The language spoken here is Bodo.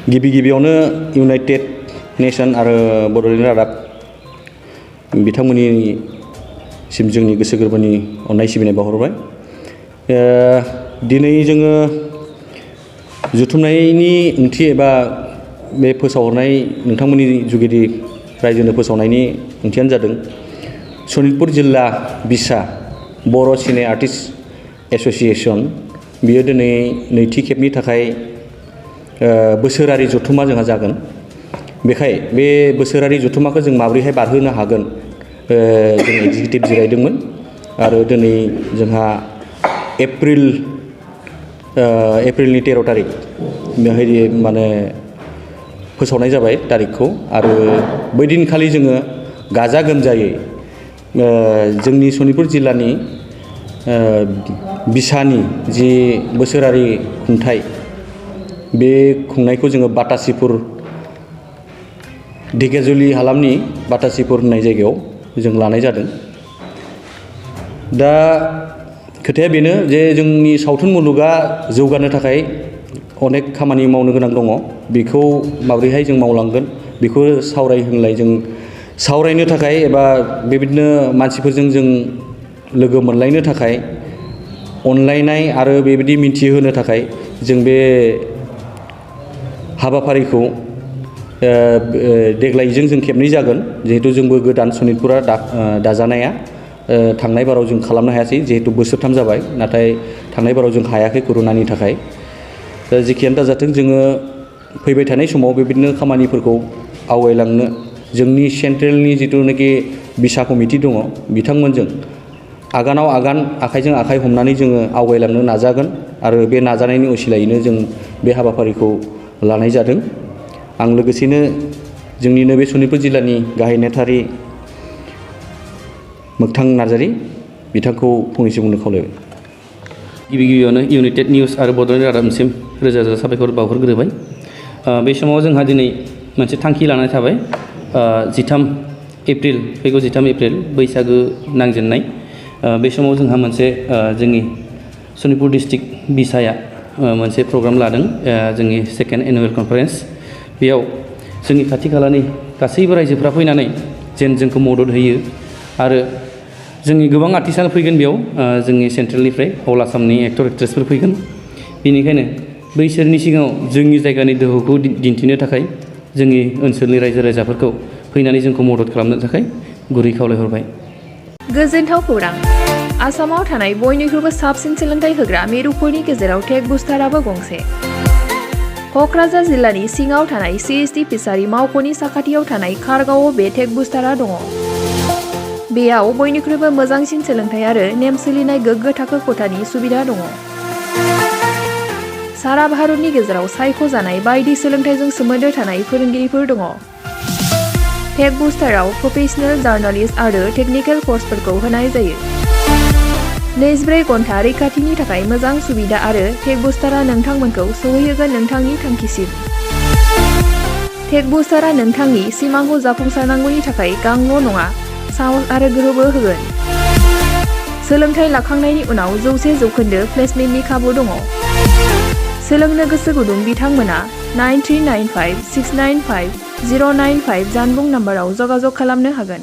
गिबियावनो इउनाइटेड नेशन आरो बड'लेण्ड रादाब बिथांमोननिसिम जोंनि गोसो गोरबोनि अननाय सिबिनाय बावहरबाय। दिनै जोङो जुथुमनायनि ओंथि एबा बे फोसावहरनाय नोंथांमोननि जुगिदि रायजोनो फोसावनायनि ओंथियानो जादों सनितपुर जिल्ला बिसा बर' सिने आर्टिस्ट एस'सिएशन बियो दिनै नैथि खेबनि थाखाय बोसोरारि जथुम्मा जोंहा जागोन। बेखाय बे बोसोरारि जथुम्माखौ जों माबोरैहाय बारहोनो हागोन जों एग्जिकिउटिभ जिरायदोंमोन आरो दिनै जोंहा एप्रिलनि 13 तारिख बेहाय माने फोसावनाय जाबाय तारिखखौ आरो बै दिनखालि जोङो गाजा गोमजायै जोंनि सनितपुर जिल्लानि बिसानि जि बोसोरारि खुंथाय बे खुंनायखौ जोङो बातासिपुर ढेकियाजुलि हालामनि बातासिपुर होननाय जायगायाव जों लानाय जादों। दा खोथाया बेनो जे जोंनि सावथुन मुलुगा जौगानो थाखाय अनेक खामानि मावनो गोनां दङ। बेखौ माबोरैहाय जों मावलांगोन बेखौ सावरायनो थाखाय एबा बेबायदिनो मानसिफोरजों जों लोगो मोनलायनो थाखाय अनलायनाय आरो बेबायदि मिन्थिहोनो थाखाय जों बे हाबाफारिखौ देग्लायजों जों खेबनै जागोन। जिहेतु जोंबो गोदान सनितपुरा दाजानाया थांनाय बाराव जों खालामनो हायासै जिहेतु बोसोरथाम जाबाय, नाथाय थांनाय बाराव जों हायाखै कर'नानि थाखाय। दा जेखियानो दाजाथों जोङो फैबाय थानाय समाव बेबायदिनो खामानिफोरखौ आवगायलांनो जोंनि सेन्ट्रेलनि जिथुनाखि बिसा कमिटि दङ बिथांमोनजों आगानाव आगान आखाइजों आखाइ हमनानै जोङो आवगायलांनो नाजागोन आरो बे नाजानायनि असिलायैनो जों बे हाबाफारिखौ लानाय जादों। आं लोगोसेनो जोंनिनो बे सनितपुर जिल्लानि गाहाय नेहाथारि मोगथां नार्जारि बिथांखौ फंनैसो बुंनो खावलायबाय। गिबियावनो इउनाइटेड निउस आरो बड'लेण्ड रादाबसिम रोजा रोजा साबायखर बावहरग्रोबाय। बे समाव जोंहा दिनै मोनसे थांखि लानाय थाबाय। 13 एप्रिल फैगौ 13 एप्रिल बैसागो नांजेननाय बे समाव जोंहा मोनसे जोंनि सनितपुर डिस्ट्रिक्ट बिसाया मोनसे प्रग्राम लादों जोंनि सेकेन्ड एनुवेल कनफारेन्स। बेयाव जोंनि खाथि खालानि गासैबो रायजोफ्रा फैनानै जेन जोंखौ मदद होयो आरो जोंनि गोबां आर्टिस्टआनो फैगोन बेयाव जोंनि सेन्ट्रेलनिफ्राय अल आसामनि एक्टर एक्ट्रेसफोर फैगोन। बेनिखायनो बैसोरनि सिगाङाव जोंनि जायगानि दोहौखौ दिन्थिनो थाखाय जोंनि ओनसोलनि रायजो राजाफोरखौ फैनानै जोंखौ मदद खालामनो थाखाय गुरै खावलायहरबाय। गोजोनथाव खौरां! आसामाव थानाय बयनिख्रुइबो साबसिन सोलोंथाइ होग्रा मिरुफोरनि गेजेराव टेक बुस्टाराबो गंसे। क'क्राझार जिल्लानि सिङाव थानाय CST फिसारि मावख'नि साखाथियाव थानाय खारगावआव बे टेक बुस्टारा दङ। बेयाव बयनिख्रुइबो मोजांसिन सोलोंथाइ आरो नेम सोलिनाय गोग्गो थाखो खथानि सुबिदा दङ। सारा भारतनि गेजेराव सायख'जानाय बायदि सोलोंथाइजों सोमोन्दो थानाय फोरोंगिरिफोर दङ। टेक बुस्टाराव प्रफेशनेल जार्नालिस्ट आरो टेकनिकेल कर्सफोरखौ होनाय जायो। 24 घन्टा रैखाथिनि थाखाय मोजां सुबिदा आरो टेक बुस्टारा नोंथांमोनखौ सौहैहोगोन नोंथांनि थांखिसिम। टेक बुस्टारा नोंथांनि सिमांखौ जाफुंसारनांगौनि थाखाय गांल' नङा, साहस आरो गोहोबो होगोन। सोलोंथाइ लाखांनायनि उनाव 100% प्लेसमेन्टनि खाबु दङ। सोलोंनो गोसो गुदुं बिथांमोना 9395695095 जानबुं नम्बराव जगाजग खालामनो हागोन।